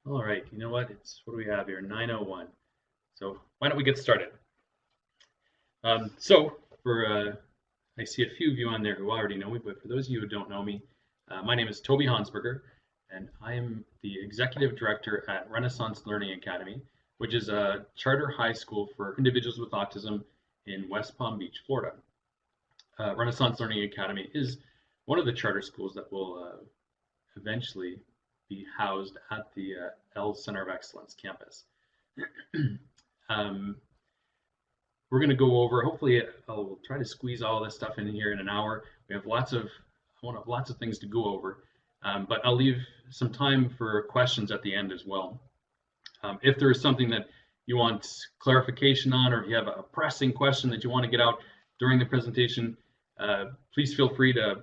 All right, you know what? What do we have here? 9:01. So why don't we get started? So I see a few of you on there who already know me, but for those of you who don't know me, my name is Toby Honsberger, and I am the executive director at Renaissance Learning Academy, which is a charter high school for individuals with autism in West Palm Beach, Florida. Renaissance Learning Academy is one of the charter schools that will eventually be housed at the L Center of Excellence campus. We're going to go over, hopefully I'll try to squeeze all this stuff in here in an hour. I want to have lots of things to go over, but I'll leave some time for questions at the end as well. If there is something that you want clarification on, or if you have a pressing question that you want to get out during the presentation, please feel free to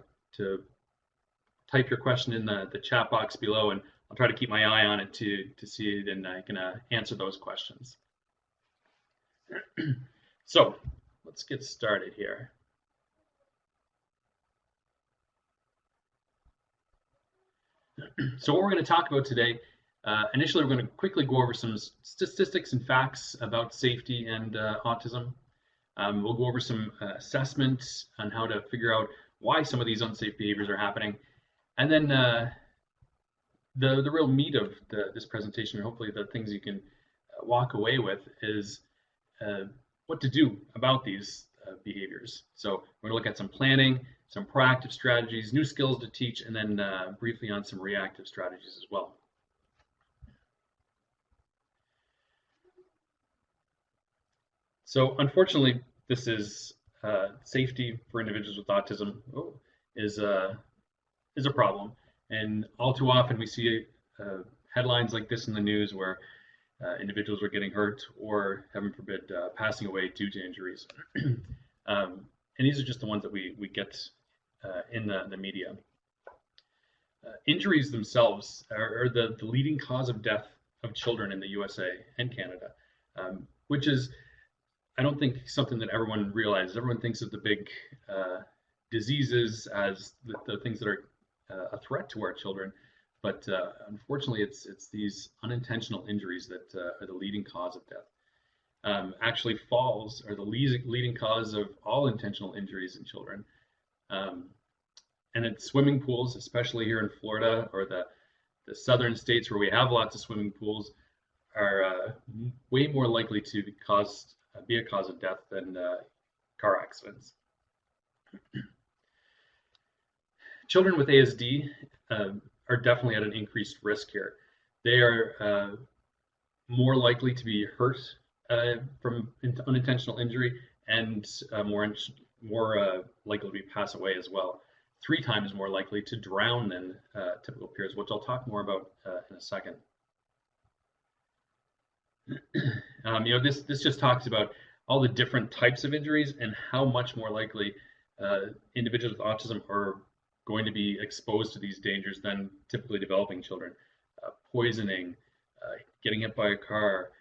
type your question in the chat box below, and I'll try to keep my eye on it to see it, and I can answer those questions. So let's get started here. So what we're going to talk about today, initially we're going to quickly go over some statistics and facts about safety and autism. We'll go over some assessments on how to figure out why some of these unsafe behaviors are happening. And then the real meat of this presentation, or hopefully the things you can walk away with, is what to do about these behaviors. So we're going to look at some planning, some proactive strategies, new skills to teach, and then briefly on some reactive strategies as well. So unfortunately, this is safety for individuals with autism is a problem, and all too often we see headlines like this in the news where individuals are getting hurt or, heaven forbid, passing away due to injuries. And these are just the ones that we get in the media. Injuries themselves are the leading cause of death of children in the USA and Canada, which is, I don't think, something that everyone realizes. Everyone thinks of the big diseases as the things that are a threat to our children. But unfortunately, it's these unintentional injuries that are the leading cause of death. Actually, falls are the leading cause of all intentional injuries in children. And it's swimming pools, especially here in Florida or the southern states where we have lots of swimming pools, are way more likely to be a cause of death than car accidents. Children with ASD are definitely at an increased risk here. They are more likely to be hurt from unintentional injury, and more likely to pass away as well. 3 times more likely to drown than typical peers, which I'll talk more about in a second. This just talks about all the different types of injuries and how much more likely individuals with autism are going to be exposed to these dangers than typically developing children. Poisoning, getting hit by a car,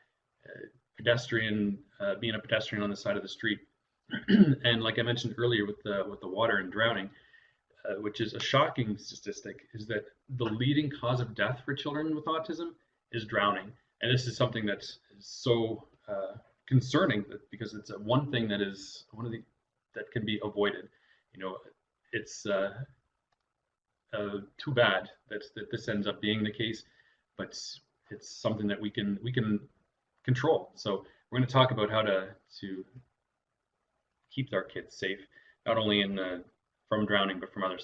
being a pedestrian on the side of the street, and like I mentioned earlier with the water and drowning, which is a shocking statistic, is that the leading cause of death for children with autism is drowning. And this is something that is so concerning, because it's one thing that can be avoided. It's too bad that this ends up being the case, but it's something that we can control. So we're going to talk about how to keep our kids safe, not only from drowning, but from other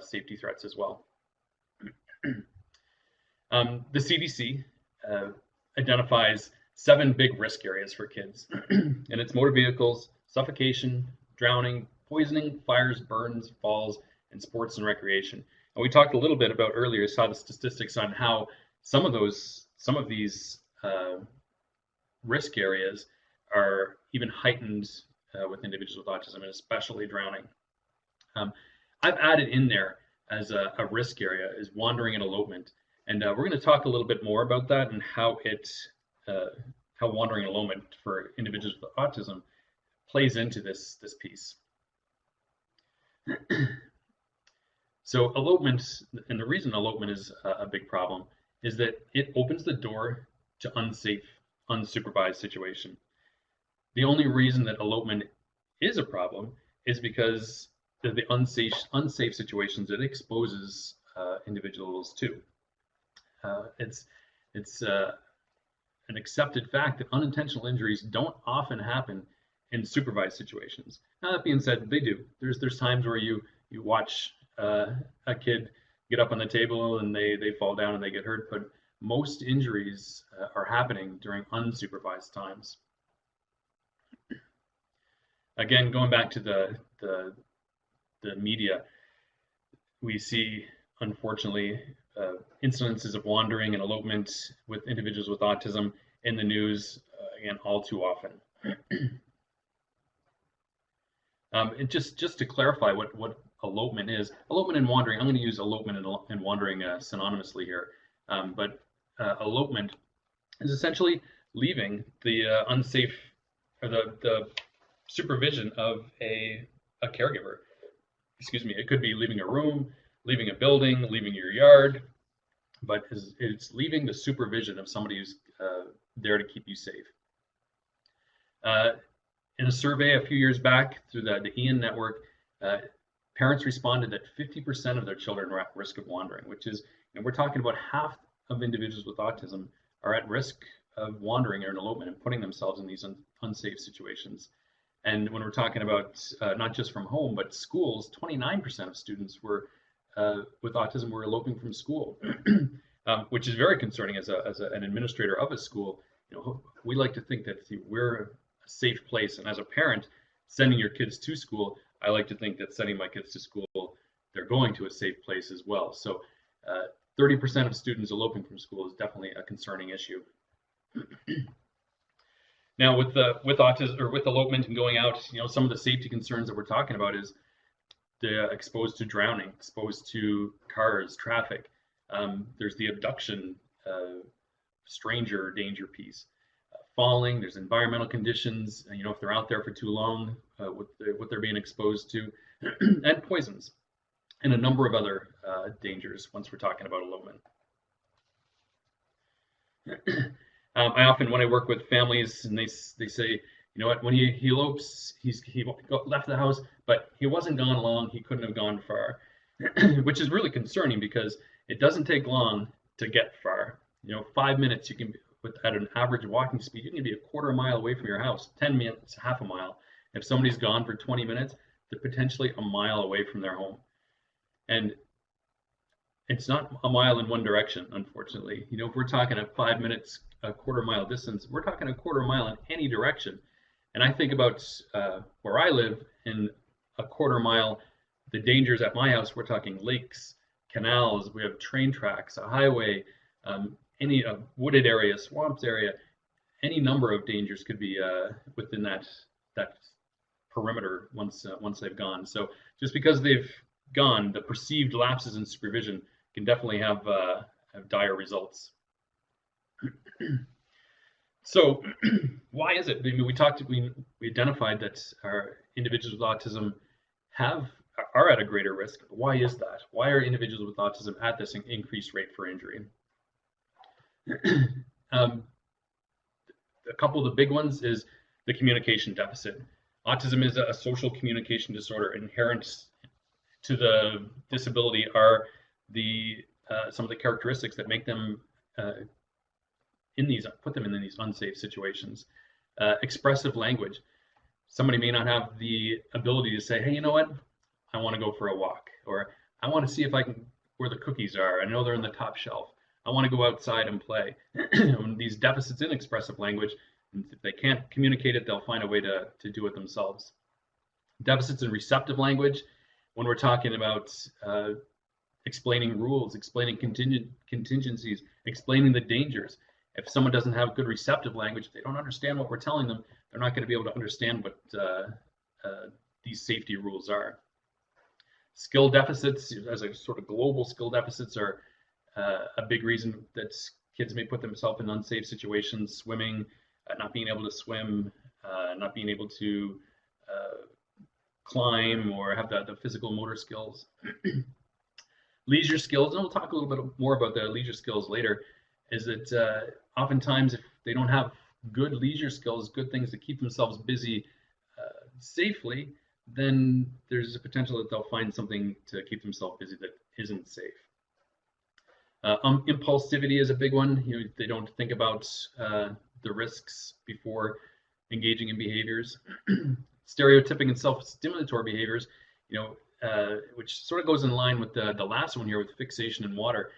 safety threats as well. The CDC identifies 7 big risk areas for kids, and it's motor vehicles, suffocation, drowning, poisoning, fires, burns, falls, and sports and recreation. And we talked a little bit about earlier, saw the statistics on how some of these risk areas are even heightened with individuals with autism, and especially drowning. I've added in there as a risk area is wandering and elopement, and we're going to talk a little bit more about that and how wandering and elopement for individuals with autism plays into this piece. So elopement, and the reason elopement is a big problem, is that it opens the door to unsafe, unsupervised situation. The only reason that elopement is a problem is because of the unsafe situations it exposes individuals to. It's an accepted fact that unintentional injuries don't often happen in supervised situations. Now, that being said, they do. There's times where you watch a kid get up on the table and they fall down and they get hurt, but most injuries are happening during unsupervised times. Again, going back to the media, we see, unfortunately, incidences of wandering and elopement with individuals with autism in the news, again, all too often. And just to clarify what elopement is, elopement and wandering, I'm going to use elopement and wandering synonymously here, but elopement is essentially leaving the unsafe or the supervision of a caregiver. Excuse me, it could be leaving a room, leaving a building, leaving your yard, but it's leaving the supervision of somebody who's there to keep you safe. In a survey a few years back through the Ian Network, parents responded that 50% of their children were at risk of wandering, which is, we're talking about half of individuals with autism are at risk of wandering or an elopement and putting themselves in these unsafe situations. And when we're talking about not just from home, but schools, 29% of students were with autism were eloping from school, which is very concerning as an administrator of a school. We like to think that we're a safe place, and as a parent, sending your kids to school, I like to think that sending my kids to school, they're going to a safe place as well. So 30% of students eloping from school is definitely a concerning issue. Now, with autism or with elopement and going out, some of the safety concerns that we're talking about is the exposed to drowning, exposed to cars, traffic. There's the abduction, stranger danger piece. Falling, there's environmental conditions, if they're out there for too long, what they're being exposed to, and poisons, and a number of other dangers once we're talking about elopement. I often, when I work with families, and they say, when he elopes, he left the house, but he wasn't gone long. He couldn't have gone far, which is really concerning because it doesn't take long to get far. 5 minutes, you can be, at an average walking speed, you can be a quarter mile away from your house. 10 minutes, half a mile. If somebody's gone for 20 minutes, they're potentially a mile away from their home, and it's not a mile in one direction, unfortunately. If we're talking at 5 minutes, a quarter mile distance, we're talking a quarter mile in any direction. And I think about where I live, in a quarter mile, the dangers at my house, we're talking lakes, canals, we have train tracks, a highway, any wooded area, swamps area, any number of dangers could be within that perimeter once they've gone. So just because they've gone, the perceived lapses in supervision can definitely have dire results. So why is it? We identified that our individuals with autism are at a greater risk. Why is that? Why are individuals with autism at this increased rate for injury? A couple of the big ones is the communication deficit. Autism is a social communication disorder. Inherent to the disability are some of the characteristics that make them put them in these unsafe situations. Expressive language. Somebody may not have the ability to say, hey, you know what? I want to go for a walk, or I want to see if I can where the cookies are. I know they're in the top shelf. I want to go outside and play. These deficits in expressive language, if they can't communicate it, they'll find a way to do it themselves. Deficits in receptive language, when we're talking about explaining rules, explaining contingencies, explaining the dangers. If someone doesn't have good receptive language, they don't understand what we're telling them, they're not going to be able to understand what these safety rules are. Skill deficits, as a sort of global skill deficits, are a big reason that kids may put themselves in unsafe situations. Swimming, not being able to swim, not being able to climb or have the physical motor skills. Leisure skills, and we'll talk a little bit more about the leisure skills later, is that oftentimes if they don't have good leisure skills, good things to keep themselves busy safely, then there's a potential that they'll find something to keep themselves busy that isn't safe. Impulsivity is a big one. They don't think about the risks before engaging in behaviors. Stereotyping and self-stimulatory behaviors, which sort of goes in line with the last one here with fixation in water.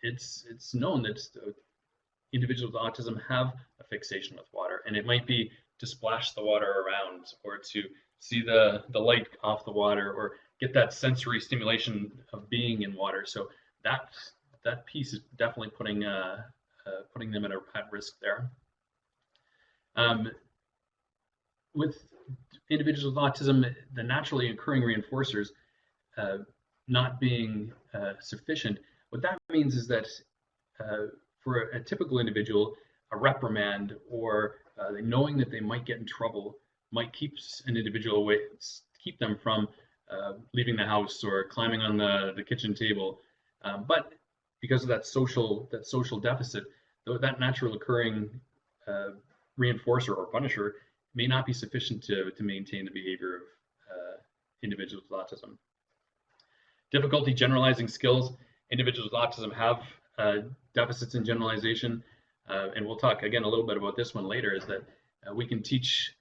It's known that individuals with autism have a fixation with water, and it might be to splash the water around, or to see the light off the water, or get that sensory stimulation of being in water. So that piece is definitely putting them at risk there. With individuals with autism, the naturally occurring reinforcers not being sufficient, what that means is that for a typical individual, a reprimand or knowing that they might get in trouble might keep an individual away, keep them from leaving the house or climbing on the kitchen table. But because of that social deficit, that natural occurring reinforcer or punisher may not be sufficient to maintain the behavior of individuals with autism. Difficulty generalizing skills. Individuals with autism have deficits in generalization, and we'll talk again a little bit about this one later, is that we can teach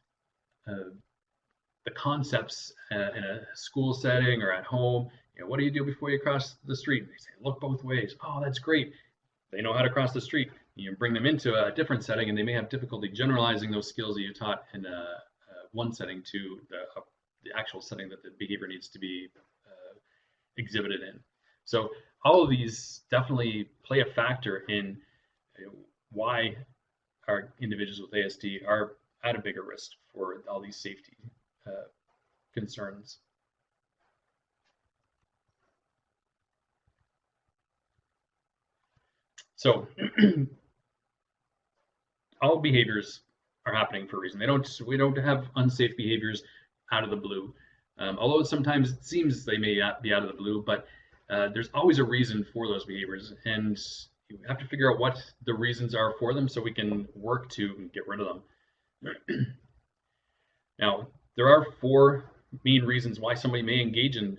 the concepts in a school setting or at home. What do you do before you cross the street? They say, look both ways. Oh, that's great. They know how to cross the street. You bring them into a different setting, and they may have difficulty generalizing those skills that you taught in one setting to the actual setting that the behavior needs to be exhibited in. So all of these definitely play a factor in why our individuals with ASD are at a bigger risk for all these safety concerns. So all behaviors are happening for a reason. We don't have unsafe behaviors out of the blue. Although sometimes it seems they may be out of the blue, but there's always a reason for those behaviors, and you have to figure out what the reasons are for them so we can work to get rid of them. Now, there are 4 main reasons why somebody may engage in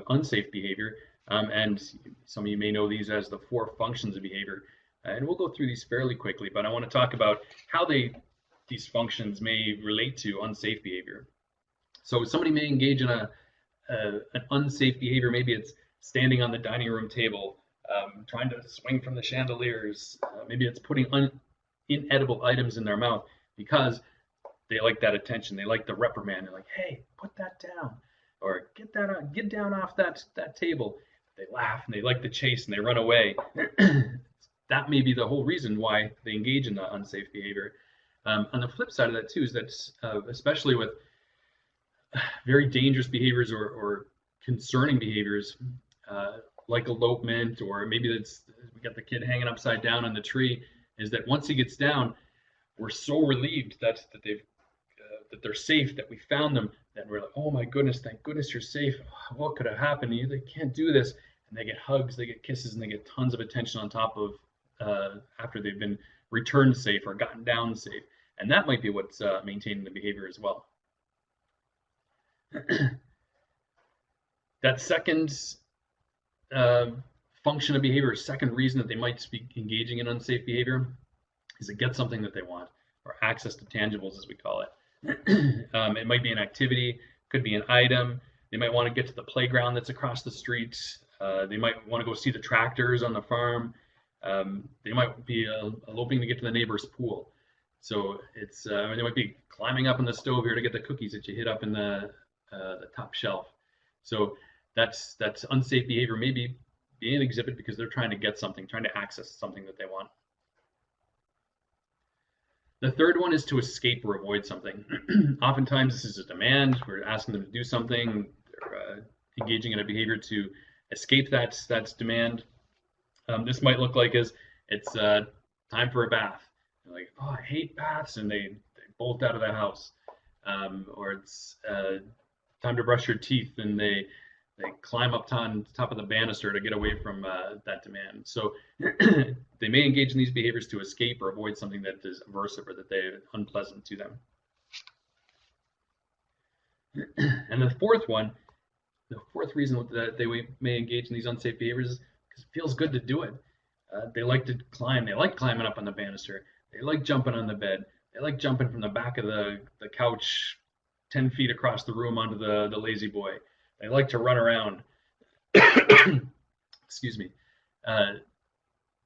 unsafe behavior, and some of you may know these as the 4 functions of behavior. And we'll go through these fairly quickly, but I want to talk about how these functions may relate to unsafe behavior. So somebody may engage in an unsafe behavior. Maybe it's standing on the dining room table, trying to swing from the chandeliers. Maybe it's putting inedible items in their mouth because they like that attention. They like the reprimand. They're like, hey, put that down, or get down off that table. They laugh and they like the chase and they run away. That may be the whole reason why they engage in the unsafe behavior. On the flip side of that too is that especially with very dangerous behaviors or concerning behaviors, like elopement, or maybe we got the kid hanging upside down on the tree, is that once he gets down, we're so relieved that they're safe, that we found them, that we're like, oh my goodness, thank goodness you're safe. What could have happened to you? They can't do this. And they get hugs, they get kisses, and they get tons of attention on top of after they've been returned safe or gotten down safe. And that might be what's maintaining the behavior as well. That second function of behavior, second reason that they might be engaging in unsafe behavior, is to get something that they want, or access to tangibles, as we call it. It might be an activity, could be an item. They might want to get to the playground that's across the street. They might want to go see the tractors on the farm. They might be eloping to get to the neighbor's pool. So it's they might be climbing up on the stove here to get the cookies that you hid up in the top shelf. So that's unsafe behavior, maybe being exhibited because they're trying to get something, trying to access something that they want. The third one is to escape or avoid something. Oftentimes this is a demand. We're asking them to do something. They're engaging in a behavior to escape that demand. This might look like it's time for a bath. They're like, oh, I hate baths, and they bolt out of the house. Or it's time to brush your teeth, and they they climb up on top of the banister to get away from that demand. So they may engage in these behaviors to escape or avoid something that is aversive or that they're unpleasant to them. And the fourth reason that they may engage in these unsafe behaviors is because it feels good to do it. They like to climb. They like climbing up on the banister. They like jumping on the bed. They like jumping from the back of the couch 10 feet across the room onto the lazy boy. They like to run around. Excuse me.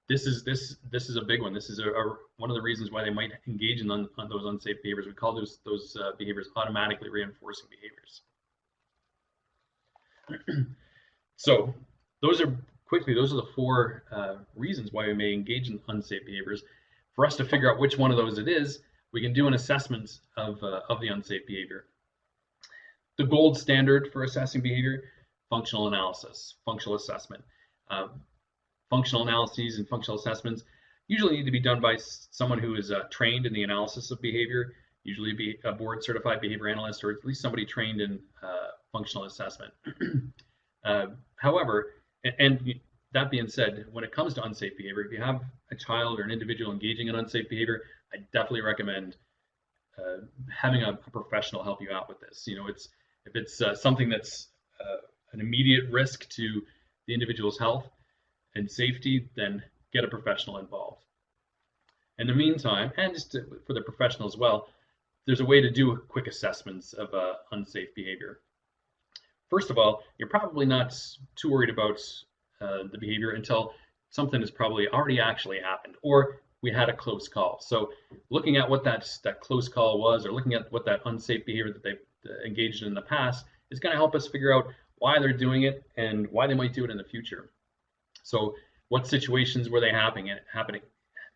This is a big one. This is one of the reasons why they might engage in those unsafe behaviors. We call those behaviors automatically reinforcing behaviors. So those are the four reasons why we may engage in unsafe behaviors. For us to figure out which one of those it is, we can do an assessment of the unsafe behavior. The gold standard for assessing behavior, functional analysis, functional assessment. Functional analyses and functional assessments usually need to be done by someone who is trained in the analysis of behavior, usually be a board certified behavior analyst or at least somebody trained in functional assessment. However, and that being said, when it comes to unsafe behavior, if you have a child or an individual engaging in unsafe behavior, I definitely recommend having a professional help you out with this. You know, if it's something that's an immediate risk to the individual's health and safety, then get a professional involved. In the meantime, and just for the professional as well, there's a way to do quick assessments of unsafe behavior. First of all, you're probably not too worried about the behavior until something has probably already actually happened, or we had a close call. So looking at what that close call was, or looking at what that unsafe behavior that they've engaged in the past is going to help us figure out why they're doing it and why they might do it in the future. So what situations were they happening?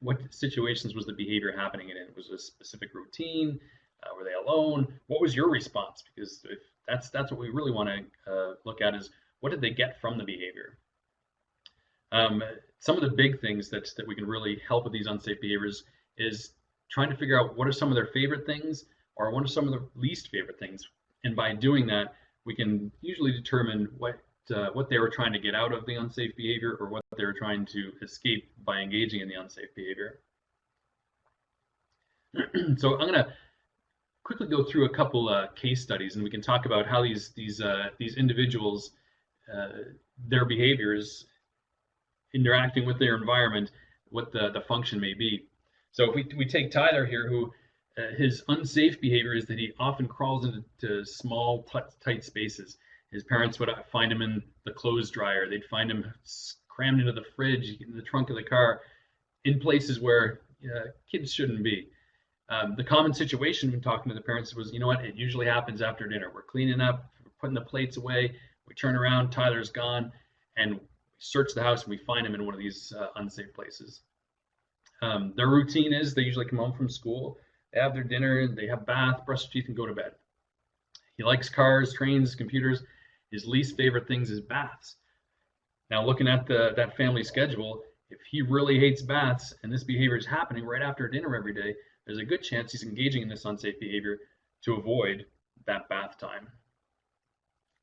What situations was the behavior happening in? Was it a specific routine? Were they alone? What was your response? Because if that's what we really want to look at is what did they get from the behavior? Some of the big things that we can really help with these unsafe behaviors is trying to figure out what are some of their favorite things or what are some of the least favorite things. And by doing that, we can usually determine what they were trying to get out of the unsafe behavior or what they were trying to escape by engaging in the unsafe behavior. So I'm going to quickly go through a couple case studies, and we can talk about how these individuals, their behaviors, interacting with their environment, what the function may be. So if we take Tyler here, who his unsafe behavior is that he often crawls into small, tight spaces. His parents would find him in the clothes dryer. They'd find him crammed into the fridge, in the trunk of the car, in places where kids shouldn't be. The common situation when talking to the parents was, you know what, it usually happens after dinner. We're cleaning up, we're putting the plates away, we turn around, Tyler's gone, and we search the house and we find him in one of these unsafe places. Their routine is they usually come home from school, they have their dinner, they have bath, brush their teeth, and go to bed. He likes cars, trains, computers. His least favorite things is baths. Now, looking at that family schedule, if he really hates baths and this behavior is happening right after dinner every day, there's a good chance he's engaging in this unsafe behavior to avoid that bath time.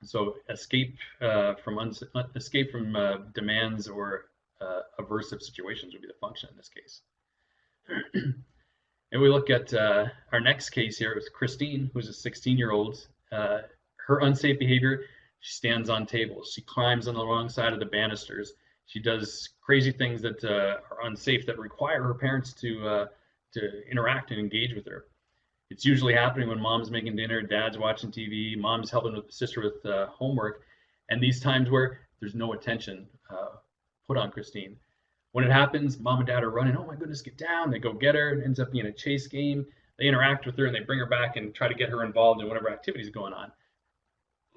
So escape from demands or aversive situations would be the function in this case. And we look at our next case here with Christine, who's a 16-year-old. Her unsafe behavior, she stands on tables. She climbs on the wrong side of the banisters. She does crazy things that are unsafe that require her parents to interact and engage with her. It's usually happening when mom's making dinner, dad's watching TV, mom's helping with sister with homework, and these times where there's no attention put on Christine. When it happens, mom and dad are running, oh my goodness, get down. They go get her. It ends up being a chase game. They interact with her and they bring her back and try to get her involved in whatever activity is going on.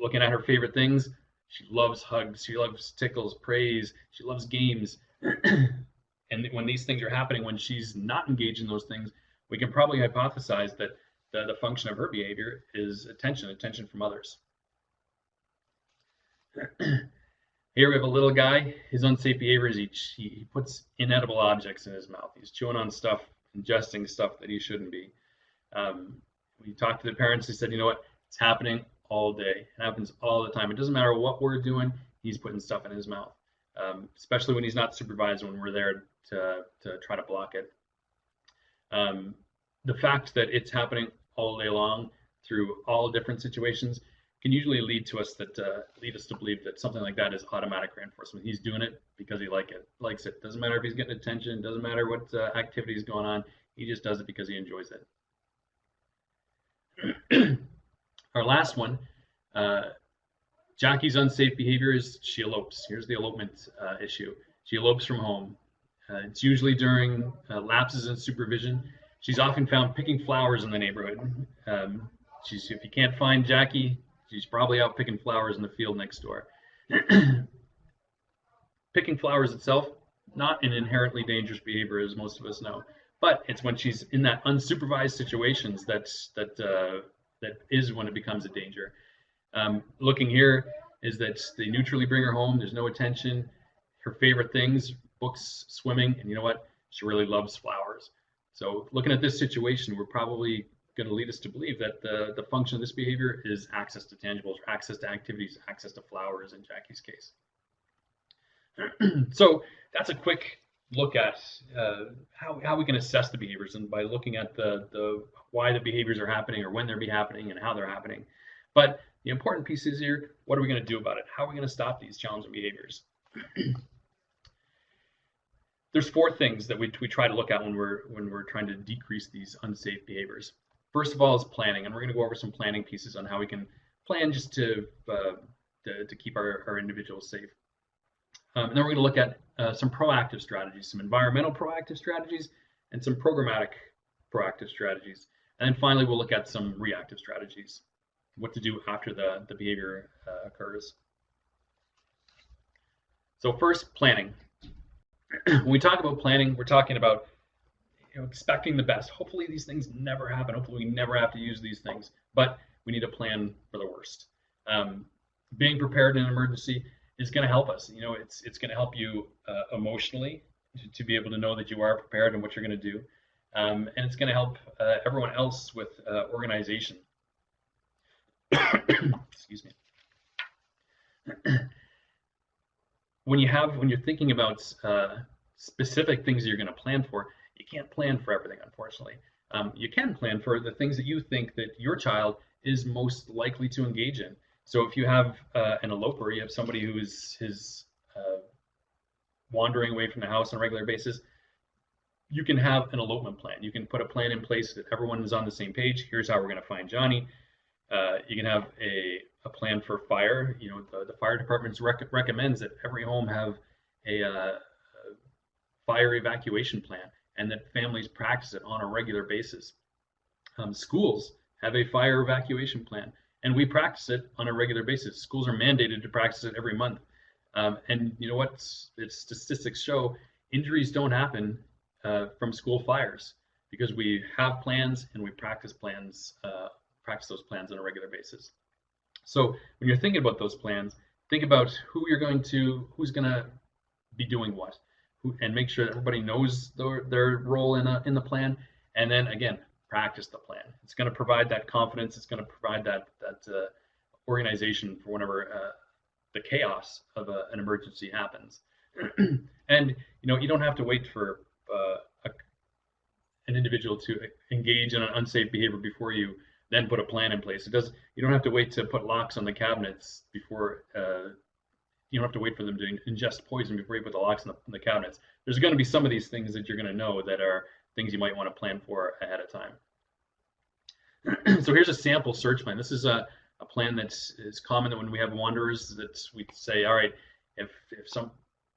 Looking at her favorite things, she loves hugs, she loves tickles, praise, she loves games. And when these things are happening, when she's not engaged in those things, we can probably hypothesize that the function of her behavior is attention from others. Here we have a little guy. His unsafe behavior is he puts inedible objects in his mouth. He's chewing on stuff, ingesting stuff that he shouldn't be. We talked to the parents. They said, you know what, it's happening all day. It happens all the time. It doesn't matter what we're doing, he's putting stuff in his mouth, especially when he's not supervised, when we're there to try to block it. The fact that it's happening all day long through all different situations can usually lead us to believe that something like that is automatic reinforcement. He's doing it because he likes it. Doesn't matter if he's getting attention. Doesn't matter what activity is going on. He just does it because he enjoys it. Our last one, Jackie's unsafe behavior is she elopes. Here's the elopement issue. She elopes from home. It's usually during lapses in supervision. She's often found picking flowers in the neighborhood. If you can't find Jackie, she's probably out picking flowers in the field next door. Picking flowers itself, not an inherently dangerous behavior, as most of us know, but it's when she's in that unsupervised situations that is when it becomes a danger. Looking here is that they neutrally bring her home. There's no attention. Her favorite things, books, swimming, and you know what? She really loves flowers. So looking at this situation, we're probably going to lead us to believe that the function of this behavior is access to tangibles, access to activities, access to flowers in Jackie's case. So that's a quick look at how we can assess the behaviors, and by looking at the why the behaviors are happening, or when they're happening, and how they're happening. But the important piece is here, what are we going to do about it? How are we going to stop these challenging behaviors? There's 4 things that we try to look at when we're trying to decrease these unsafe behaviors. First of all is planning, and we're going to go over some planning pieces on how we can plan just to keep our individuals safe. And then we're going to look at some proactive strategies, some environmental proactive strategies, and some programmatic proactive strategies. And then finally, we'll look at some reactive strategies, what to do after the behavior occurs. So first, planning. When we talk about planning, we're talking about expecting the best. Hopefully these things never happen. Hopefully we never have to use these things, but we need to plan for the worst. Being prepared in an emergency is going to help us. It's going to help you emotionally to be able to know that you are prepared and what you're going to do. And it's going to help everyone else with organization. Excuse me. When you're thinking about specific things that you're going to plan for, you can't plan for everything, unfortunately. You can plan for the things that you think that your child is most likely to engage in. So if you have an eloper, you have somebody who is wandering away from the house on a regular basis, you can have an elopement plan. You can put a plan in place that everyone is on the same page. Here's how we're going to find Johnny. You can have a plan for fire. The fire department recommends that every home have a fire evacuation plan, and that families practice it on a regular basis. Schools have a fire evacuation plan, and we practice it on a regular basis. Schools are mandated to practice it every month. And you know what? Statistics show injuries don't happen from school fires because we have plans and we practice those plans on a regular basis. So when you're thinking about those plans, think about who's going to be doing what, and make sure that everybody knows their role in the plan. And then again, practice the plan. It's going to provide that confidence. It's going to provide that organization for whenever the chaos of an emergency happens. And you don't have to wait for an individual to engage in an unsafe behavior before you then put a plan in place. You don't have to wait to put locks on the cabinets before. You don't have to wait for them to ingest poison before you put the locks on the cabinets. There's going to be some of these things that you're going to know that are things you might want to plan for ahead of time. So here's a sample search plan. This is a plan that is common that when we have wanderers, that we say, all right, if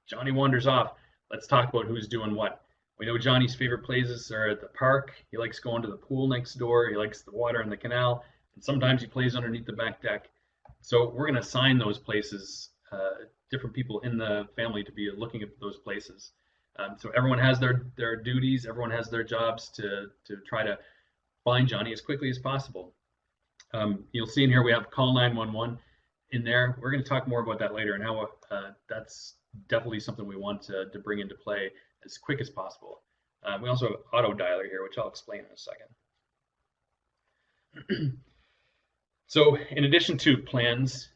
Johnny wanders off, let's talk about who's doing what. We know Johnny's favorite places are at the park. He likes going to the pool next door. He likes the water in the canal, and sometimes he plays underneath the back deck. So we're going to assign those places, different people in the family to be looking at those places. So everyone has their duties. Everyone has their jobs to try to find Johnny as quickly as possible. You'll see in here we have call 911 in there. We're going to talk more about that later and how that's definitely something we want to bring into play as quick as possible. We also have auto dialer here, which I'll explain in a second. So in addition to plans,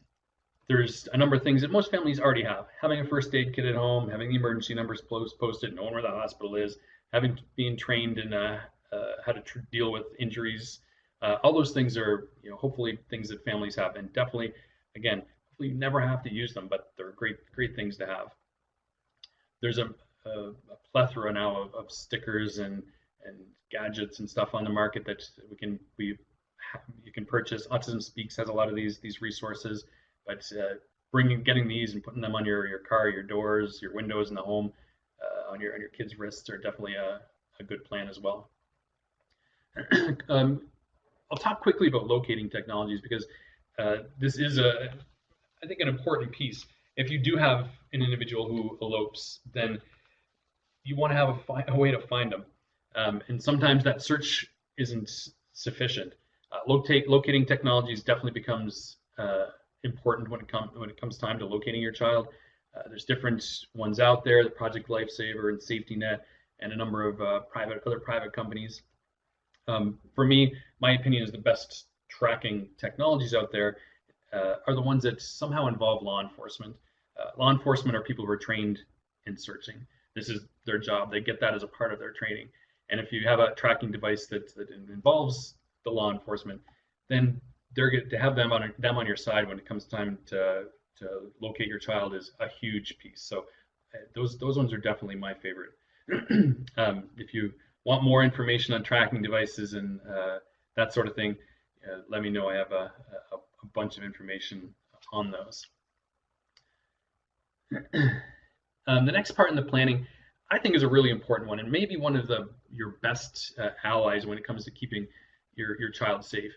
there's a number of things that most families already have. Having a first aid kit at home, having the emergency numbers posted, knowing where the hospital is, having being trained in how to deal with injuries. All those things are, hopefully things that families have, and definitely, again, hopefully you never have to use them, but they're great things to have. There's a plethora now of stickers and gadgets and stuff on the market that you can purchase. Autism Speaks has a lot of these resources, but getting these and putting them on your car, your doors, your windows in the home, on your kids' wrists are definitely a good plan as well. I'll talk quickly about locating technologies because this is I think an important piece. If you do have an individual who elopes, then you want to have a way to find them, and sometimes that search isn't sufficient. Locating technologies definitely becomes important when it comes time to locating your child. There's different ones out there: the Project Lifesaver and Safety Net, and a number of other private companies. For me, my opinion is the best tracking technologies out there are the ones that somehow involve law enforcement. Law enforcement are people who are trained in searching. This is their job. They get that as a part of their training. And if you have a tracking device that involves the law enforcement, then they're good to have them on your side when it comes time to locate your child is a huge piece. So those ones are definitely my favorite. If you want more information on tracking devices and that sort of thing, let me know. I have a bunch of information on those. The next part in the planning, I think, is a really important one, and maybe one of your best allies when it comes to keeping your child safe.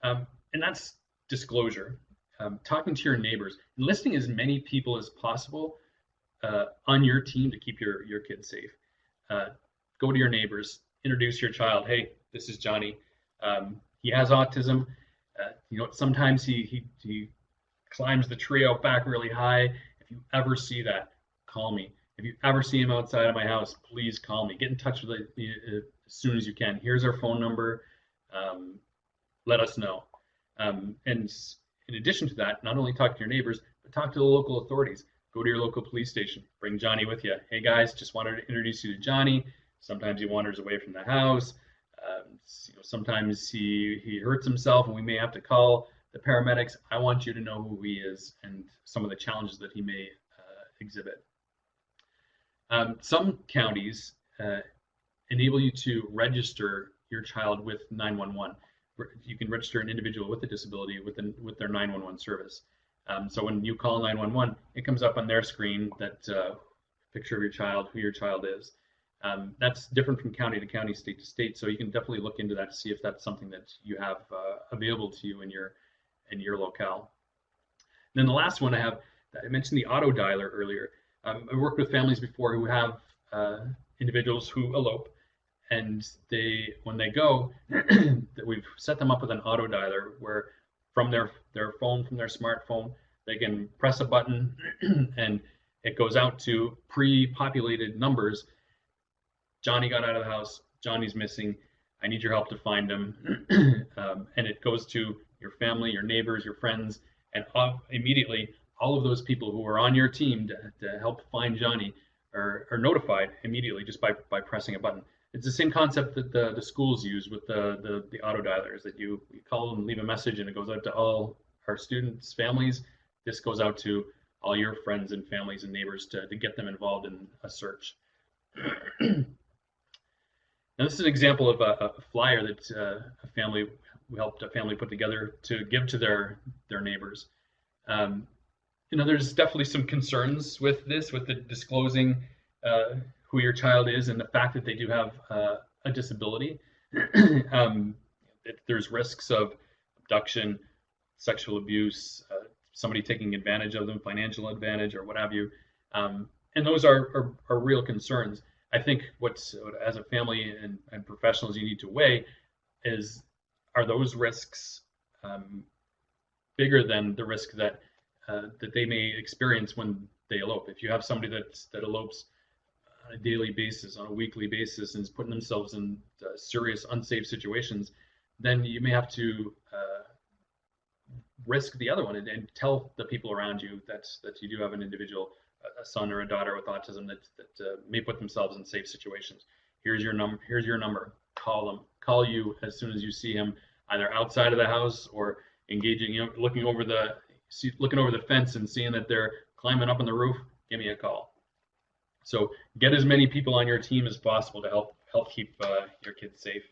And that's disclosure. Talking to your neighbors, enlisting as many people as possible on your team to keep your kids safe. Go to your neighbors, introduce your child. Hey, this is Johnny. He has autism. Sometimes he climbs the tree out back really high. If you ever see that, call me. If you ever see him outside of my house, please call me. Get in touch with it as soon as you can. Here's our phone number. Let us know. And in addition to that, not only talk to your neighbors, but talk to the local authorities. Go to your local police station. Bring Johnny with you. Hey guys, just wanted to introduce you to Johnny. Sometimes he wanders away from the house. Sometimes he hurts himself, and we may have to call the paramedics. I want you to know who he is and some of the challenges that he may exhibit. Some counties enable you to register your child with 911. You can register an individual with a disability with their 911 service. So when you call 911, it comes up on their screen that picture of your child, who your child is. That's different from county to county, state to state. So you can definitely look into that to see if that's something that you have available to you in your locale. And then the last one I mentioned the auto dialer earlier. I worked with families before who have individuals who elope, and when they go, we've set them up with an auto dialer where from their phone, from their smartphone, they can press a button and it goes out to pre-populated numbers. Johnny got out of the house. Johnny's missing. I need your help to find him. And it goes to your family, your neighbors, your friends, and immediately all of those people who are on your team to help find Johnny are notified immediately just by pressing a button. It's the same concept that the schools use with the auto dialers, that you call and leave a message and it goes out to all our students' families. This goes out to all your friends and families and neighbors to get them involved in a search. Now, this is an example of a flyer that we helped a family put together to give to their neighbors. There's definitely some concerns with the disclosing who your child is and the fact that they do have a disability. There's risks of abduction, sexual abuse, somebody taking advantage of them, financial advantage, or what have you. And those are real concerns. I think as a family and professionals you need to weigh is, are those risks bigger than the risk that they may experience when they elope? If you have somebody that elopes on a daily basis, on a weekly basis, and is putting themselves in serious unsafe situations, then you may have to risk the other one, and tell the people around you that you do have an individual, a son or a daughter with autism that may put themselves in safe situations. Here's your number. Here's your number. Call them. Call you as soon as you see him, either outside of the house or engaging. Looking over the fence and seeing that they're climbing up on the roof. Give me a call. So get as many people on your team as possible to help keep your kids safe.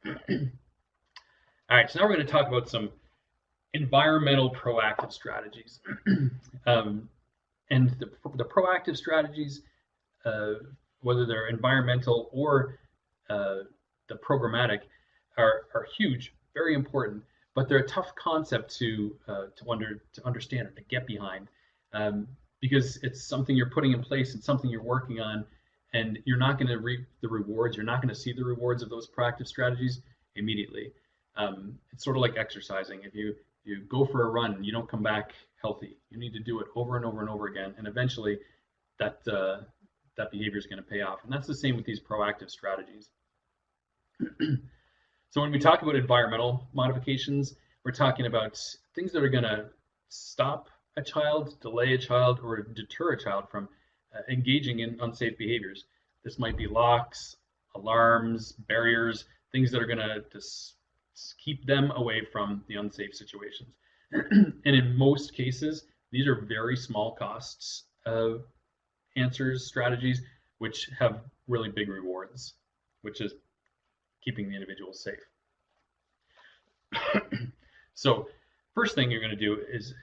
All right, so now we're going to talk about some environmental proactive strategies. And the proactive strategies, whether they're environmental or the programmatic, are huge, very important, but they're a tough concept to understand or to get behind, because it's something you're putting in place and something you're working on, and you're not going to reap the rewards. You're not going to see the rewards of those proactive strategies immediately. It's sort of like exercising. If you go for a run and you don't come back healthy, you need to do it over and over and over again, and eventually that behavior is going to pay off. And that's the same with these proactive strategies. So when we talk about environmental modifications, we're talking about things that are going to stop a child, delay a child, or deter a child from engaging in unsafe behaviors. This might be locks, alarms, barriers, things that are going to keep them away from the unsafe situations. And in most cases, these are very small costs answers, strategies, which have really big rewards, which is keeping the individual safe. So first thing you're going to do is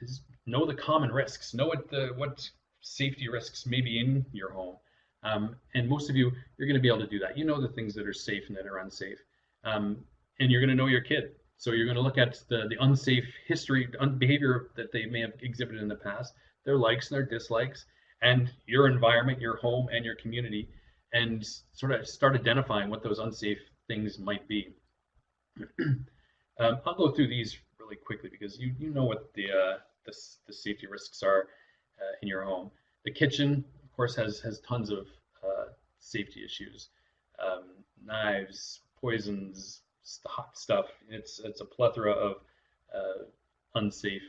know the common risks, know what safety risks may be in your home. And most of you're going to be able to do that. You know the things that are safe and that are unsafe. And you're going to know your kid. So you're going to look at the unsafe history, behavior that they may have exhibited in the past, their likes and their dislikes, and your environment, your home, and your community, and sort of start identifying what those unsafe things might be. I'll go through these really quickly because you know what the safety risks are in your home. The kitchen, of course, has tons of safety issues, knives, poisons, hot stuff. It's a plethora of unsafe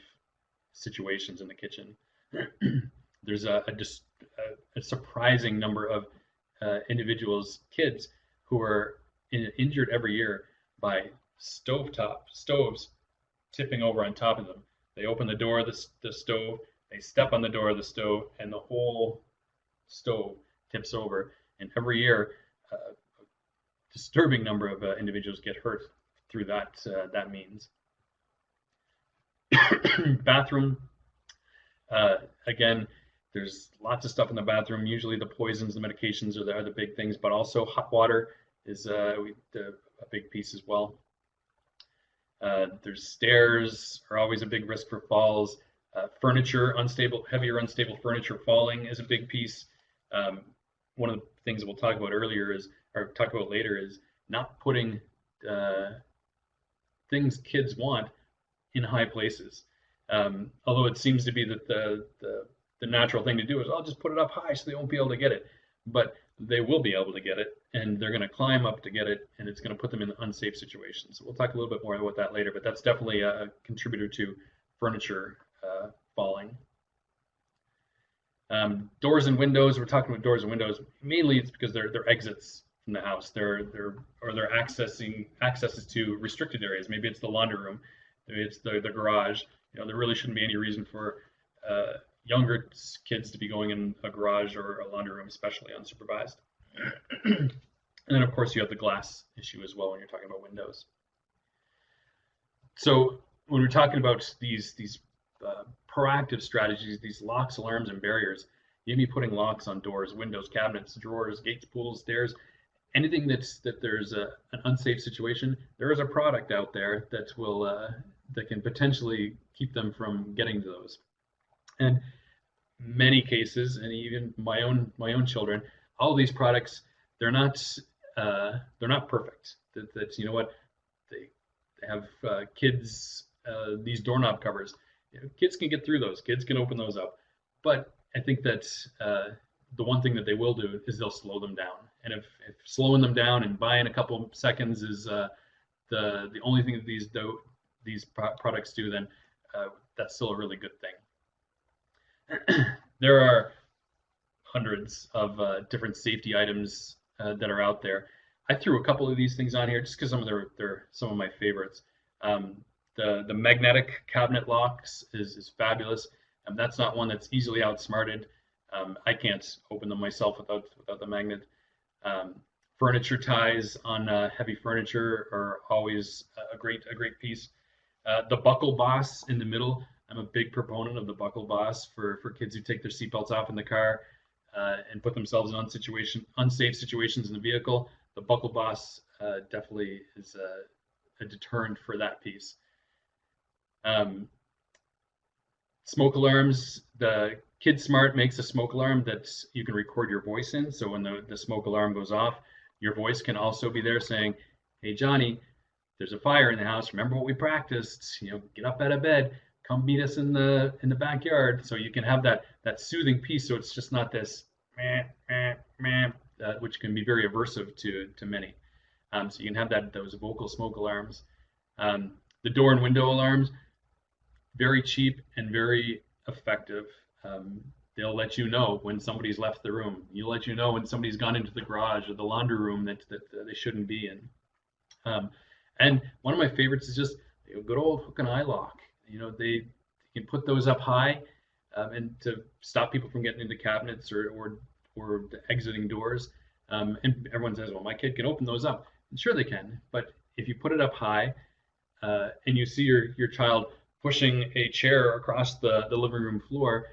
situations in the kitchen. There's a surprising number of individuals, kids, who are injured every year by stoves tipping over on top of them. They open the door of the stove, they step on the door of the stove, and the whole stove tips over. And every year, a disturbing number of individuals get hurt through that means. Bathroom, again, there's lots of stuff in the bathroom. Usually the poisons, the medications are the big things, but also hot water is a big piece as well. There's stairs are always a big risk for falls. Furniture, heavier unstable furniture falling is a big piece. One of the things that we'll talk about later is not putting things kids want in high places. Although it seems to be that the natural thing to do is I'll just put it up high so they won't be able to get it. But they will be able to get it, and they're going to climb up to get it, and it's going to put them in unsafe situations. So we'll talk a little bit more about that later, but that's definitely a contributor to furniture falling. Doors and windows. We're talking about doors and windows. Mainly, it's because they're exits from the house. They're accesses to restricted areas. Maybe it's the laundry room. Maybe it's the garage. There really shouldn't be any reason for younger kids to be going in a garage or a laundry room, especially unsupervised. And then, of course, you have the glass issue as well when you're talking about windows. So when we're talking about these proactive strategies, these locks, alarms, and barriers, you may be putting locks on doors, windows, cabinets, drawers, gates, pools, stairs, anything that there's an unsafe situation. There is a product out there that will that can potentially keep them from getting to those. And many cases, and even my own children, all these products, they're not perfect. That's they have kids these doorknob covers. Kids can get through those. Kids can open those up. But I think that the one thing that they will do is they'll slow them down. And if slowing them down and buying a couple seconds is the only thing that these products do, then that's still a really good thing. There are hundreds of different safety items that are out there. I threw a couple of these things on here just because they're some of my favorites. The magnetic cabinet locks is fabulous. That's not one that's easily outsmarted. I can't open them myself without the magnet. Furniture ties on heavy furniture are always a great piece. The buckle boss in the middle. I'm a big proponent of the buckle boss for kids who take their seatbelts off in the car and put themselves in unsafe situations in the vehicle. The buckle boss definitely is a deterrent for that piece. Smoke alarms. The Kid Smart makes a smoke alarm that you can record your voice in. So when the smoke alarm goes off, your voice can also be there saying, "Hey Johnny, there's a fire in the house. Remember what we practiced? Get up out of bed. Come meet us in the backyard." So you can have that soothing piece. So it's just not this meh, meh, meh, which can be very aversive to many. So you can have those vocal smoke alarms. The door and window alarms, very cheap and very effective. They'll let you know when somebody's left the room. You'll let you know when somebody's gone into the garage or the laundry room that they shouldn't be in. And one of my favorites is just good old hook and eye lock. They can put those up high and to stop people from getting into cabinets or exiting doors. And everyone says, "Well, my kid can open those up." And sure they can, but if you put it up high and you see your child pushing a chair across the living room floor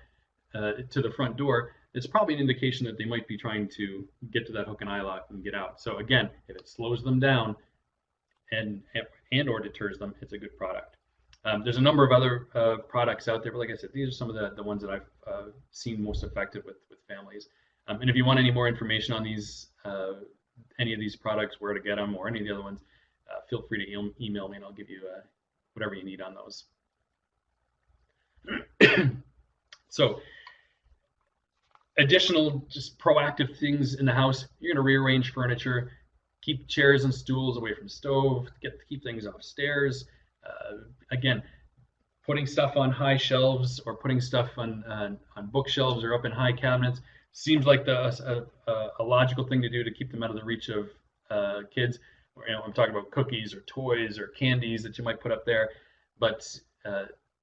to the front door, it's probably an indication that they might be trying to get to that hook and eye lock and get out. So again, if it slows them down and or deters them, it's a good product. There's a number of other products out there, but like I said, these are some of the ones that I've seen most effective with families. And if you want any more information on these, any of these products, where to get them, or any of the other ones, feel free to email me, and I'll give you whatever you need on those. So, additional just proactive things in the house. You're going to rearrange furniture, keep chairs and stools away from stove, keep things off stairs. Again, putting stuff on high shelves or putting stuff on bookshelves or up in high cabinets seems like a logical thing to do to keep them out of the reach of kids. I'm talking about cookies or toys or candies that you might put up there, but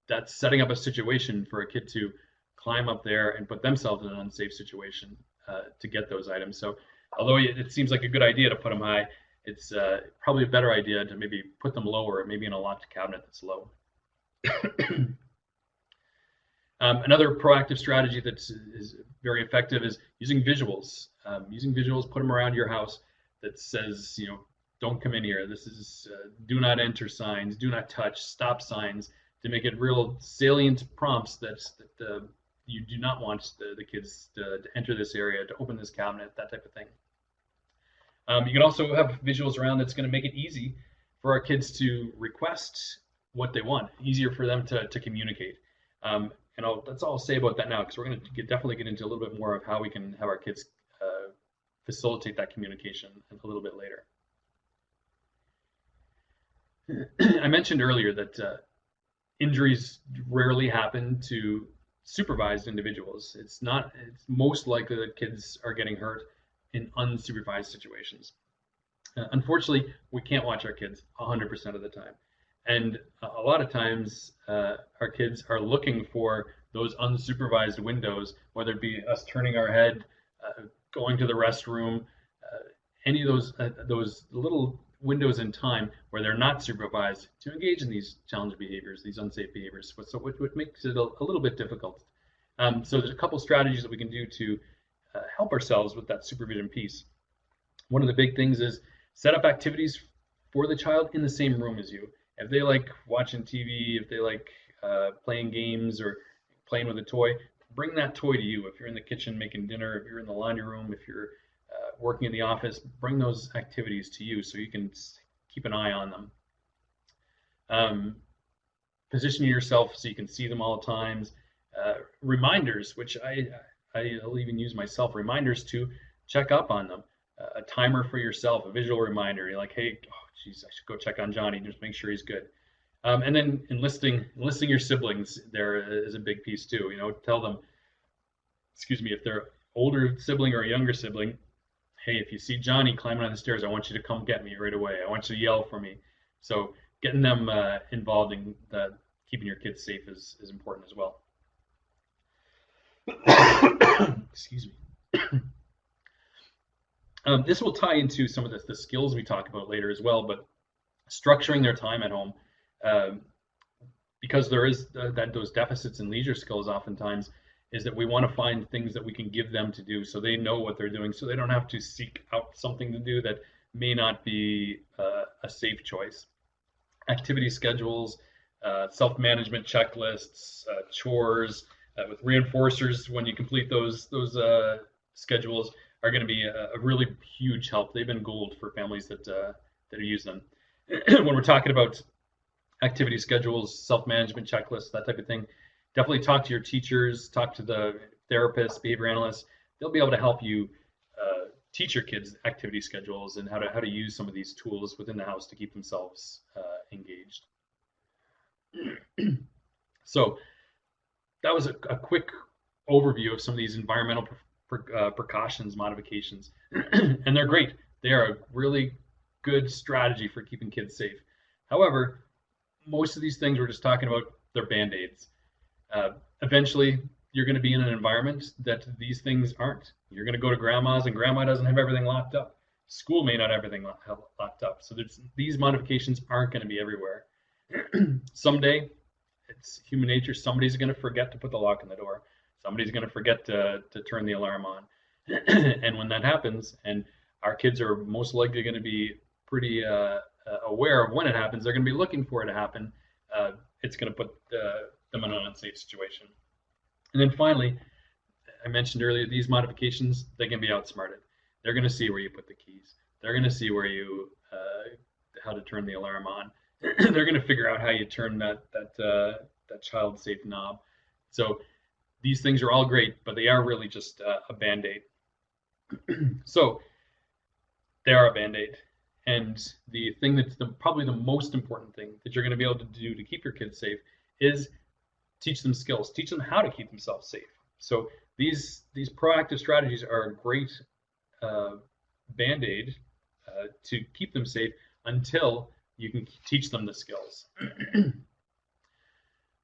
that's setting up a situation for a kid to climb up there and put themselves in an unsafe situation to get those items. So although it seems like a good idea to put them high, it's probably a better idea to maybe put them lower, maybe in a locked cabinet that's low. Another proactive strategy that is very effective is using visuals. Put them around your house that says, don't come in here. This is do not enter signs, do not touch, stop signs, to make it real salient prompts that you do not want the kids to enter this area, to open this cabinet, that type of thing. You can also have visuals around that's going to make it easy for our kids to request what they want, easier for them to communicate. And that's all I'll say about that now, because we're going to definitely get into a little bit more of how we can have our kids facilitate that communication a little bit later. I mentioned earlier that injuries rarely happen to supervised individuals. It's most likely that kids are getting hurt in unsupervised situations. Unfortunately, we can't watch our kids 100% of the time. And a lot of times, our kids are looking for those unsupervised windows, whether it be us turning our head, going to the restroom, any of those little windows in time where they're not supervised to engage in these challenging behaviors, these unsafe behaviors, so what makes it a little bit difficult. So there's a couple strategies that we can do to help ourselves with that supervision piece. One of the big things is set up activities for the child in the same room as you. If they like watching TV, if they like playing games or playing with a toy, bring that toy to you. If you're in the kitchen making dinner, if you're in the laundry room, if you're working in the office, bring those activities to you so you can keep an eye on them. Position yourself so you can see them all the times. Reminders, which I'll even use myself, reminders to check up on them. A timer for yourself, a visual reminder. You're like, hey, oh, geez, I should go check on Johnny, just make sure he's good. And then enlisting your siblings there is a big piece too. Tell them, excuse me, if they're older sibling or a younger sibling, hey, if you see Johnny climbing on the stairs, I want you to come get me right away. I want you to yell for me. So getting them involved in keeping your kids safe is important as well. Excuse me. This will tie into some of the skills we talk about later as well, but structuring their time at home, because there is those deficits in leisure skills oftentimes, is that we want to find things that we can give them to do so they know what they're doing, so they don't have to seek out something to do that may not be a safe choice. Activity schedules, self-management checklists, chores, with reinforcers when you complete those schedules are going to be a really huge help. They've been gold for families that use them. When we're talking about activity schedules, self-management checklists, that type of thing, definitely talk to your teachers, talk to the therapists, behavior analysts. They'll be able to help you teach your kids activity schedules and how to use some of these tools within the house to keep themselves engaged. So that was a quick overview of some of these environmental precautions, modifications, and they're great. They are a really good strategy for keeping kids safe. However, most of these things we're just talking about, they're band-aids. Eventually, you're going to be in an environment that these things aren't. You're going to go to grandma's and grandma doesn't have everything locked up. School may not have everything locked up. So these modifications aren't going to be everywhere. Someday, it's human nature. Somebody's going to forget to put the lock on the door. Somebody's going to forget to turn the alarm on. And when that happens, and our kids are most likely going to be pretty aware of when it happens, they're going to be looking for it to happen. It's going to put them in an unsafe situation. And then finally, I mentioned earlier, these modifications, they can be outsmarted. They're going to see where you put the keys. They're going to see where you how to turn the alarm on. They're going to figure out how you turn that child-safe knob. So these things are all great, but they are really just a band-aid. So they are a band-aid. And the thing that's probably the most important thing that you're going to be able to do to keep your kids safe is teach them skills, teach them how to keep themselves safe. So these proactive strategies are a great band-aid to keep them safe until you can teach them the skills.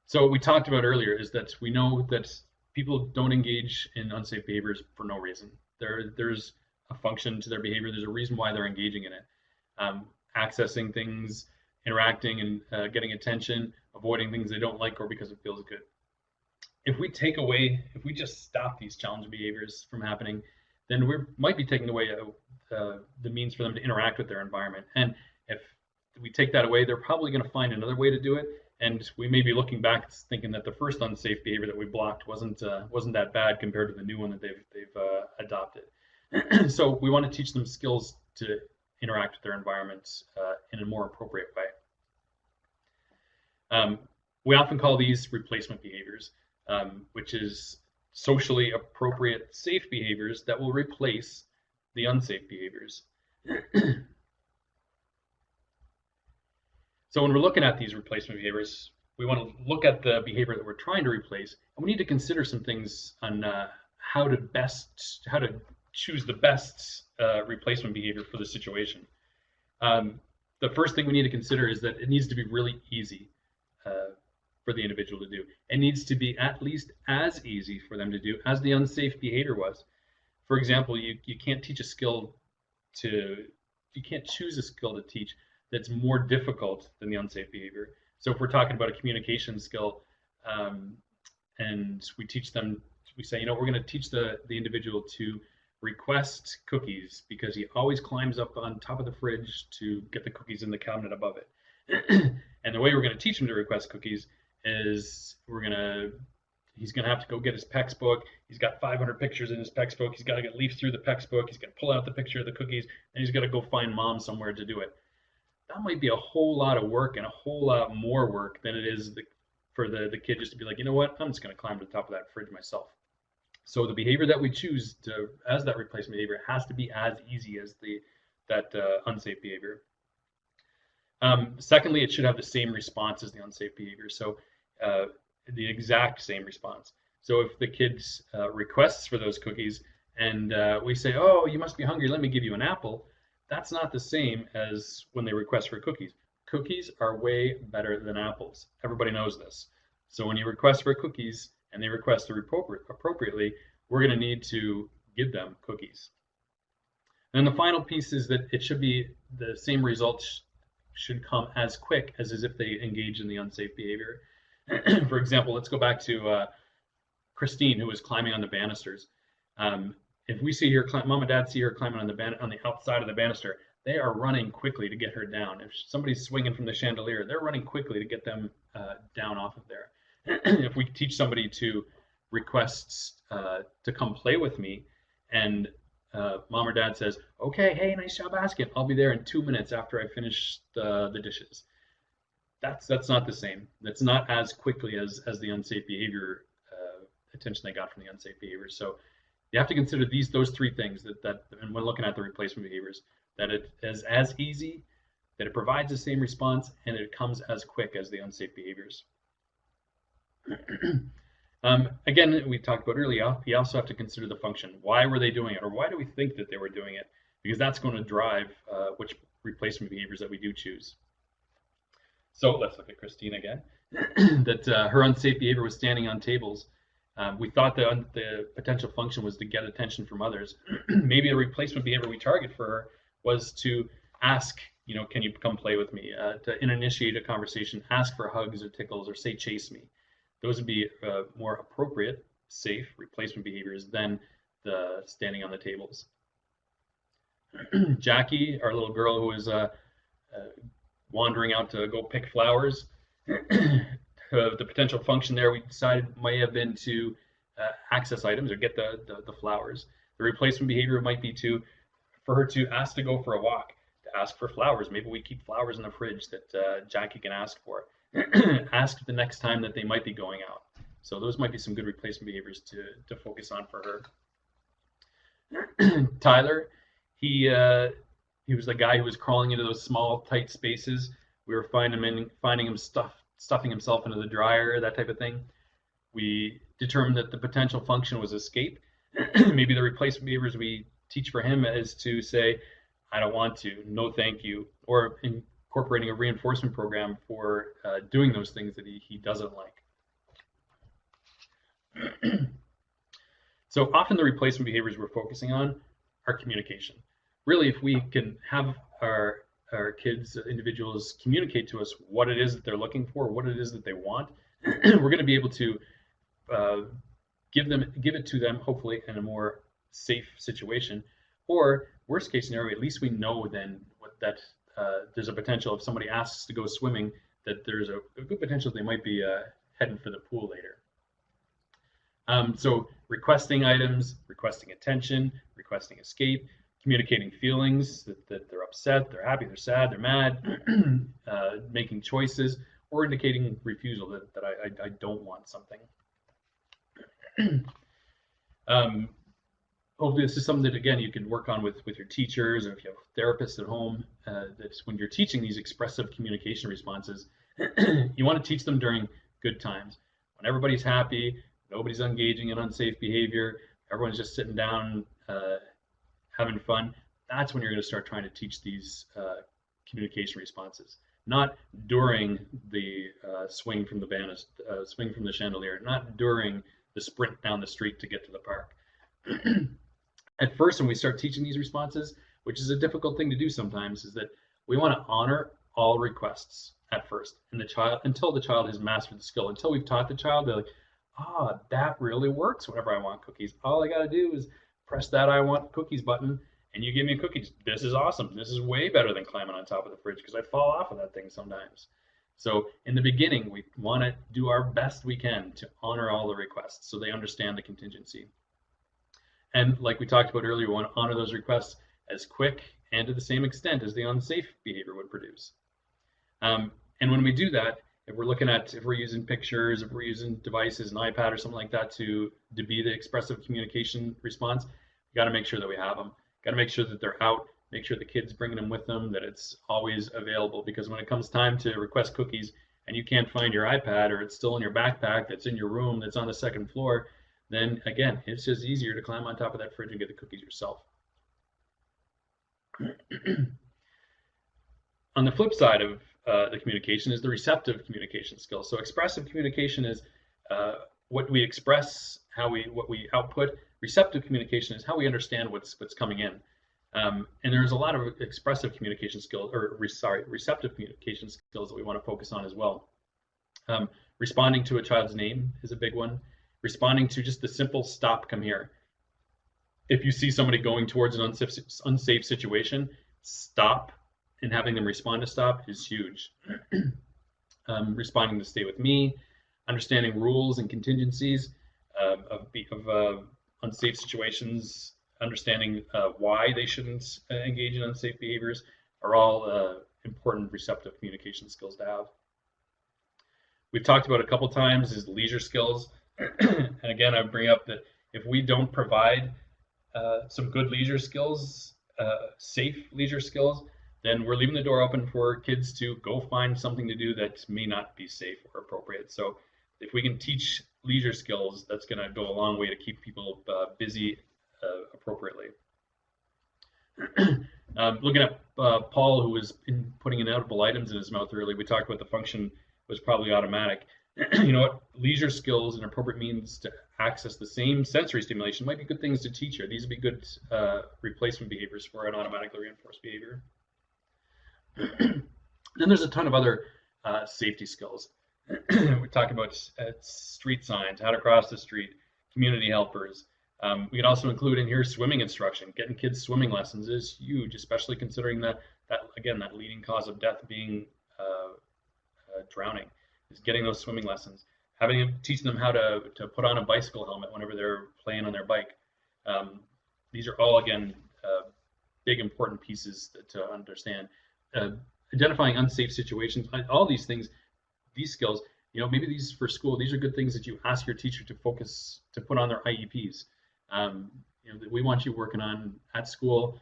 So what we talked about earlier is that we know that people don't engage in unsafe behaviors for no reason. There's a function to their behavior. There's a reason why they're engaging in it. Accessing things, interacting and getting attention, avoiding things they don't like or because it feels good. If we just stop these challenge behaviors from happening, then we might be taking away the means for them to interact with their environment. And if we take that away, they're probably going to find another way to do it. And we may be looking back thinking that the first unsafe behavior that we blocked wasn't that bad compared to the new one that they've adopted. So we want to teach them skills to interact with their environments in a more appropriate way. We often call these replacement behaviors, which is socially appropriate, safe behaviors that will replace the unsafe behaviors. So when we're looking at these replacement behaviors, we want to look at the behavior that we're trying to replace, and we need to consider some things on how to choose the best replacement behavior for the situation. The first thing we need to consider is that it needs to be really easy for the individual to do. It needs to be at least as easy for them to do as the unsafe behavior was. For example, you can't teach a skill you can't choose a skill to teach that's more difficult than the unsafe behavior. So if we're talking about a communication skill, and we teach them, we say, we're going to teach the individual to request cookies because he always climbs up on top of the fridge to get the cookies in the cabinet above it. And the way we're going to teach him to request cookies is he's going to have to go get his PEX book. He's got 500 pictures in his PEX book. He's got to leaf through the PEX book. He's going to pull out the picture of the cookies, and he's got to go find mom somewhere to do it. That might be a whole lot of work and a whole lot more work than it is for the kid just to be like, you know what, I'm just going to climb to the top of that fridge myself. So the behavior that we choose as that replacement behavior has to be as easy as that unsafe behavior. Secondly, it should have the same response as the unsafe behavior. So the exact same response. So if the kid requests for those cookies and we say, oh, you must be hungry, let me give you an apple, that's not the same as when they request for cookies. Cookies are way better than apples. Everybody knows this. So when you request for cookies and they request appropriately, we're going to need to give them cookies. And the final piece is that it should be the same results should come as quick as if they engage in the unsafe behavior. For example, let's go back to Christine, who was climbing on the banisters. If we see her, mom and dad see her climbing on the outside of the banister, they are running quickly to get her down. If somebody's swinging from the chandelier, they're running quickly to get them down off of there. If we teach somebody to request to come play with me, and mom or dad says, okay, hey, nice job asking, I'll be there in 2 minutes after I finish the dishes. That's not the same. That's not as quickly as the unsafe behavior attention they got from the unsafe behavior. So you have to consider those three things that and when looking at the replacement behaviors, that it is as easy, that it provides the same response, and that it comes as quick as the unsafe behaviors. Again, we talked about earlier, you also have to consider the function. Why were they doing it, or why do we think that they were doing it? Because that's going to drive which replacement behaviors that we do choose. So let's look at Christine again. That her unsafe behavior was standing on tables. We thought the potential function was to get attention from others. Maybe a replacement behavior we target for her was to ask, can you come play with me? To initiate a conversation, ask for hugs or tickles, or say chase me. Those would be more appropriate, safe replacement behaviors than the standing on the tables. Jackie, our little girl who was wandering out to go pick flowers, the potential function there we decided might have been to access items or get the flowers. The replacement behavior might be for her to ask to go for a walk, to ask for flowers. Maybe we keep flowers in the fridge that Jackie can ask for. Ask the next time that they might be going out. So those might be some good replacement behaviors to focus on for her. Tyler, he was the guy who was crawling into those small, tight spaces. We were finding him stuffing himself into the dryer, that type of thing. We determined that the potential function was escape. Maybe the replacement behaviors we teach for him is to say, I don't want to, no thank you, or incorporating a reinforcement program for doing those things that he doesn't like. So often the replacement behaviors we're focusing on are communication. Really, if we can have our kids, individuals, communicate to us what it is that they're looking for, what it is that they want, we're going to be able to give it to them, hopefully, in a more safe situation. Or worst case scenario, at least we know then that there's a potential if somebody asks to go swimming, that there's a good potential they might be heading for the pool later. So requesting items, requesting attention, requesting escape, communicating feelings that they're upset, they're happy, they're sad, they're mad, making choices, or indicating refusal that I don't want something. Hopefully this is something that, again, you can work on with your teachers, or if you have therapists at home, that when you're teaching these expressive communication responses, you want to teach them during good times. When everybody's happy, nobody's engaging in unsafe behavior, everyone's just sitting down having fun, that's when you're going to start trying to teach these communication responses. Not during the swing from the chandelier, not during the sprint down the street to get to the park. At first, when we start teaching these responses, which is a difficult thing to do sometimes, is that we want to honor all requests at first, and until the child has mastered the skill, until we've taught the child, they're like, that really works whenever I want cookies. All I got to do is press that I want cookies button, and you give me cookies. This is awesome. This is way better than climbing on top of the fridge, because I fall off of that thing sometimes. So in the beginning, we want to do our best we can to honor all the requests so they understand the contingency. And like we talked about earlier, we want to honor those requests as quick and to the same extent as the unsafe behavior would produce. And when we do that, if we're using pictures, if we're using devices, an iPad or something like that to be the expressive communication response, you got to make sure that we have them. Got to make sure that they're out make sure the kid's bringing them with them, that it's always available. Because when it comes time to request cookies and you can't find your iPad, or it's still in your backpack that's in your room that's on the second floor, then again, it's just easier to climb on top of that fridge and get the cookies yourself. On the flip side of the communication is the receptive communication skills. So expressive communication is what we express, what we output. Receptive communication is how we understand what's coming in. And there's a lot of expressive communication skills, receptive communication skills that we want to focus on as well. Responding to a child's name is a big one. Responding to just the simple "stop, come here." If you see somebody going towards an unsafe situation, stop, and having them respond to stop is huge. Responding to "stay with me," understanding rules and contingencies of unsafe situations, understanding why they shouldn't engage in unsafe behaviors are all important receptive communication skills to have. We've talked about a couple times is leisure skills. And again, I bring up that if we don't provide some good leisure skills, safe leisure skills, then we're leaving the door open for kids to go find something to do that may not be safe or appropriate. So if we can teach leisure skills, that's going to go a long way to keep people busy appropriately. Looking at Paul, who was putting inedible items in his mouth earlier, we talked about the function was probably automatic. You know what? Leisure skills and appropriate means to access the same sensory stimulation might be good things to teach her. These would be good replacement behaviors for an automatically reinforced behavior. Then there's a ton of other safety skills. We talk about street signs, how to cross the street, community helpers. We can also include in here swimming instruction. Getting kids swimming lessons is huge, especially considering that leading cause of death being drowning. Is getting those swimming lessons, teaching them how to put on a bicycle helmet whenever they're playing on their bike. These are all, again, big important pieces to understand. Identifying unsafe situations, all these things, these skills, maybe these for school, these are good things that you ask your teacher to put on their IEPs. That we want you working on at school,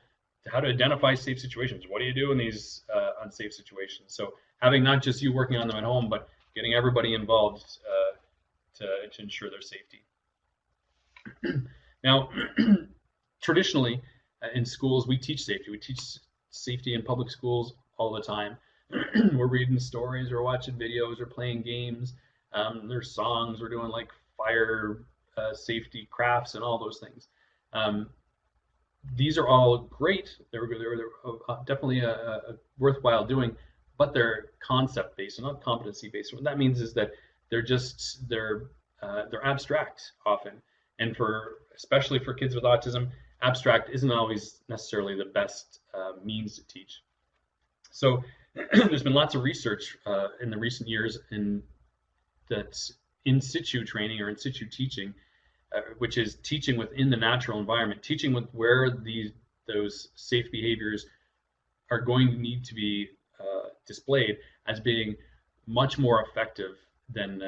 how to identify safe situations. What do you do in these unsafe situations? So having not just you working on them at home, but getting everybody involved to ensure their safety. Now, traditionally in schools, we teach safety. We teach safety in public schools all the time. We're reading stories, or watching videos, or playing games. There's songs. We're doing like fire safety crafts and all those things. These are all great. They're definitely worthwhile doing, but they're concept based and not competency based. What that means is that they're abstract often, and especially for kids with autism, abstract isn't always necessarily the best means to teach. So there's been lots of research in the recent years that's in situ training or in situ teaching, which is teaching within the natural environment, teaching where those safe behaviors are going to need to be displayed as being much more effective than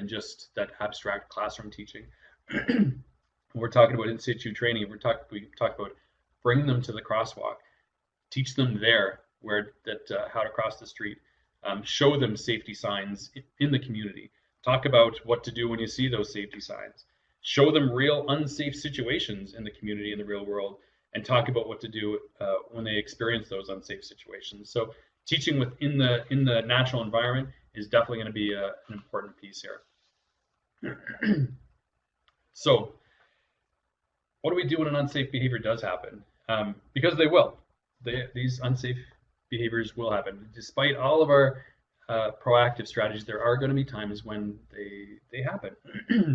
just that abstract classroom teaching. We're talking about in situ training. We talk about bring them to the crosswalk, teach them there how to cross the street, show them safety signs in the community, talk about what to do when you see those safety signs, show them real unsafe situations in the community in the real world, and talk about what to do when they experience those unsafe situations. So teaching within the natural environment is definitely going to be an important piece here. So what do we do when an unsafe behavior does happen? Because they will. These unsafe behaviors will happen. Despite all of our proactive strategies, there are going to be times when they happen.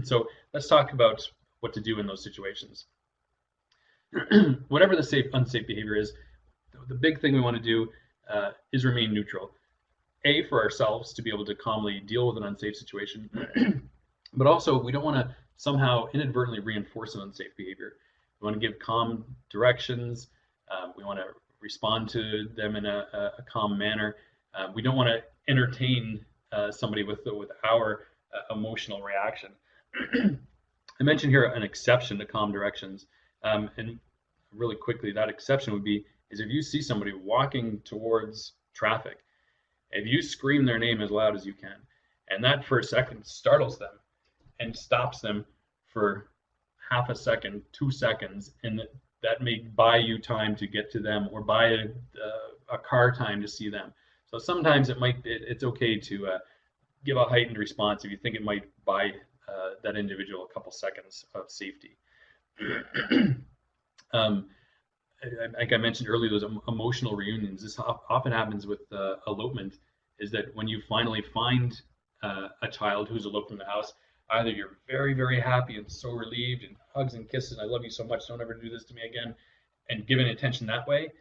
So let's talk about what to do in those situations. Whatever the unsafe behavior is, the big thing we want to do is remain neutral. For ourselves to be able to calmly deal with an unsafe situation, but also we don't want to somehow inadvertently reinforce an unsafe behavior. We want to give calm directions. We want to respond to them in a calm manner. We don't want to entertain somebody with our emotional reaction. I mentioned here an exception to calm directions, and really quickly, that exception would be is if you see somebody walking towards traffic, if you scream their name as loud as you can, and that for a second startles them and stops them for half a second, 2 seconds, and that may buy you time to get to them or buy a car time to see them. So sometimes it's okay to give a heightened response if you think it might buy that individual a couple seconds of safety. um, like I mentioned earlier, those emotional reunions. This often happens with elopement. Is that when you finally find a child who's eloped from the house, either you're very, very happy and so relieved and hugs and kisses, I love you so much, don't ever do this to me again, and giving attention that way,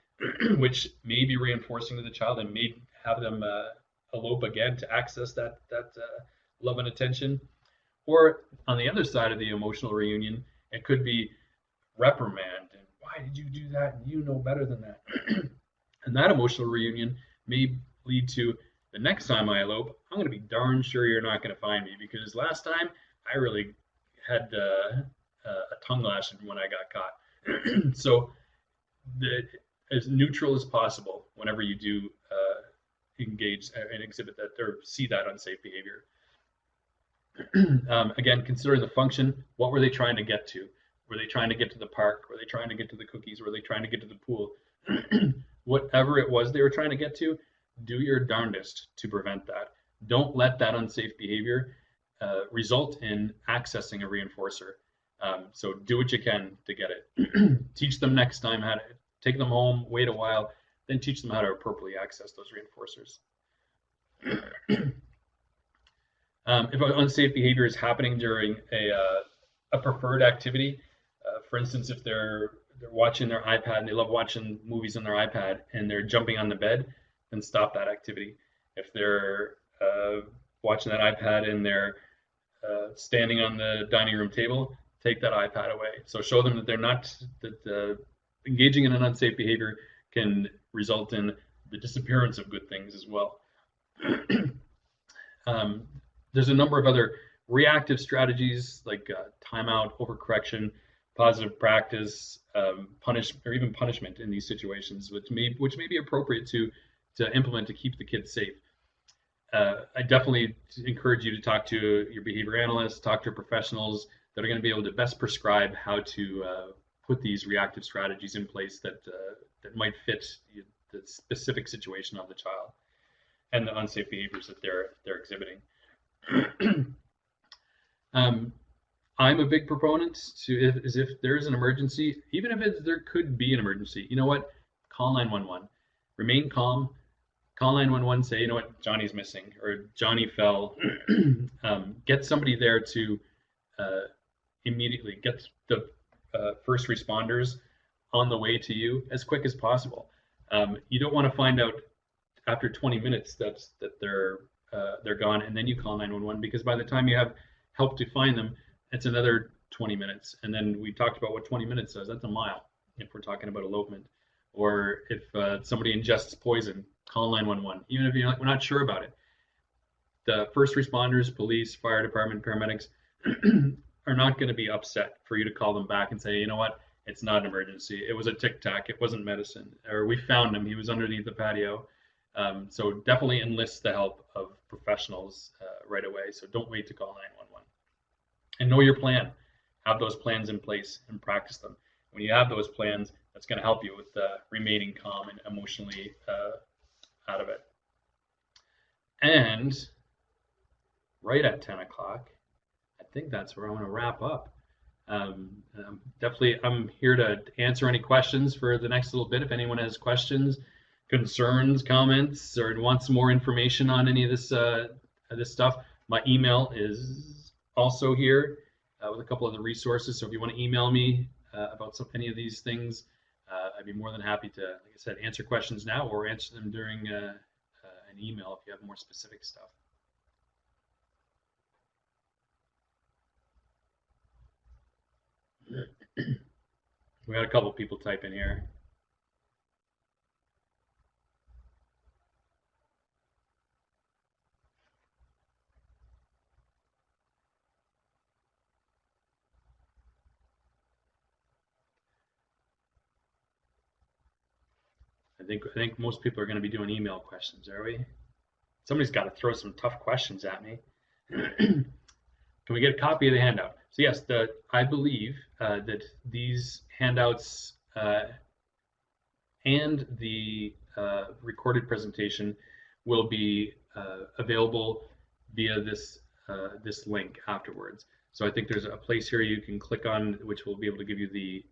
which may be reinforcing to the child and may have them elope again to access that love and attention. Or on the other side of the emotional reunion, it could be reprimand and why did you do that? And you know better than that. And that emotional reunion may lead to the next time I elope, I'm going to be darn sure you're not going to find me because last time I really had a tongue lashing when I got caught. So as neutral as possible whenever you do engage and exhibit that or see that unsafe behavior. Again, considering the function, what were they trying to get to? Were they trying to get to the park? Were they trying to get to the cookies? Were they trying to get to the pool? Whatever it was they were trying to get to, do your darndest to prevent that. Don't let that unsafe behavior result in accessing a reinforcer. So do what you can to get it. Teach them next time how to take them home, wait a while, then teach them how to appropriately access those reinforcers. If unsafe behavior is happening during a preferred activity, for instance, if they're watching their iPad and they love watching movies on their iPad and they're jumping on the bed, then stop that activity. If they're watching that iPad and they're standing on the dining room table, take that iPad away. So show them that they're not that engaging in an unsafe behavior can result in the disappearance of good things as well. There's a number of other reactive strategies like timeout, overcorrection, positive practice, punishment in these situations, which may be appropriate to implement to keep the kids safe. I definitely encourage you to talk to your behavior analyst, talk to professionals that are going to be able to best prescribe how to put these reactive strategies in place that might fit the specific situation of the child and the unsafe behaviors that they're exhibiting. I'm a big proponent to if there's an emergency, even if there could be an emergency, you know what? Call 911. Remain calm. Call 911. Say, you know what? Johnny's missing or Johnny fell. Get somebody there to immediately get the first responders on the way to you as quick as possible. You don't want to find out after 20 minutes that they're gone, and then you call 911 because by the time you have help to find them, it's another 20 minutes. And then we talked about what 20 minutes does. That's a mile if we're talking about elopement. Or if somebody ingests poison, call 911. Even if we're not sure about it. The first responders, police, fire department, paramedics are not going to be upset for you to call them back and say, you know what, it's not an emergency. It was a tic-tac. It wasn't medicine. Or we found him. He was underneath the patio. So definitely enlist the help of professionals right away. So don't wait to call 911. And know your plan. Have those plans in place and practice them. When you have those plans, that's going to help you with remaining calm and emotionally out of it. And right at 10 o'clock, I think that's where I want to wrap up. Definitely, I'm here to answer any questions for the next little bit. If anyone has questions, concerns, comments, or wants more information on any of this stuff, my email is also here with a couple of the resources. So if you want to email me about any of these things, I'd be more than happy to, like I said, answer questions now or answer them during an email if you have more specific stuff. We got a couple people type in here. I think most people are going to be doing email questions, are we? Somebody's got to throw some tough questions at me. Can we get a copy of the handout? So yes, I believe that these handouts and the recorded presentation will be available via this link afterwards. So I think there's a place here you can click on, which will be able to give you the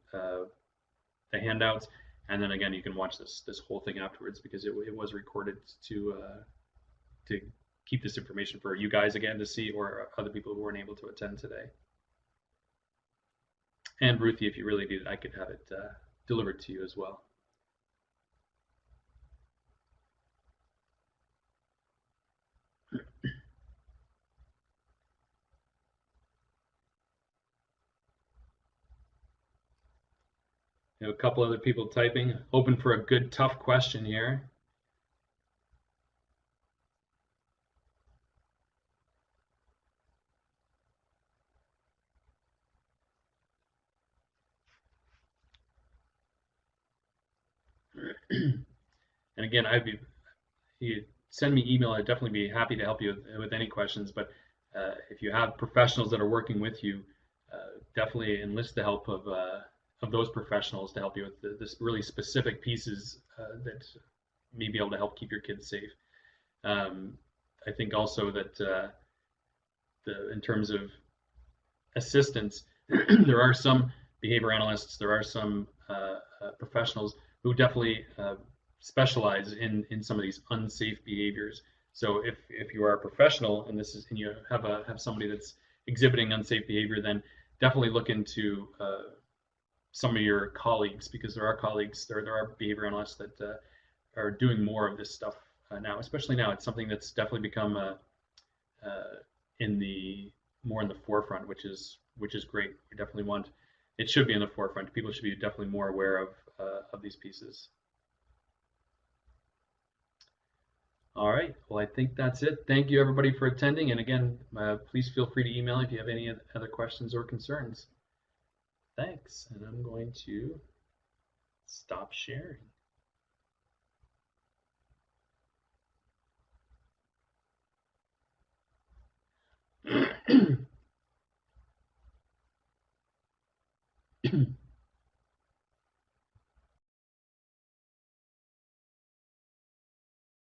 handouts, and then again you can watch this whole thing afterwards, because it was recorded to keep this information for you guys again to see, or other people who weren't able to attend today. And Ruthie, if you really need it, I could have it delivered to you as well. A couple other people typing, hoping for a good tough question here. And again, you send me email, I'd definitely be happy to help you with any questions. But if you have professionals that are working with you, definitely enlist the help of those professionals to help you with this really specific pieces that may be able to help keep your kids safe. I think also that in terms of assistance, there are some behavior analysts, there are some professionals who definitely specialize in some of these unsafe behaviors. So if you are a professional and you have somebody that's exhibiting unsafe behavior, then definitely look into some of your colleagues, because there are colleagues, there are behavior analysts that are doing more of this stuff now. Especially now, it's something that's definitely become more in the forefront, which is great. We definitely want it should be in the forefront. People should be definitely more aware of these pieces. All right. Well, I think that's it. Thank you, everybody, for attending. And again, please feel free to email if you have any other questions or concerns. Thanks. And I'm going to stop sharing.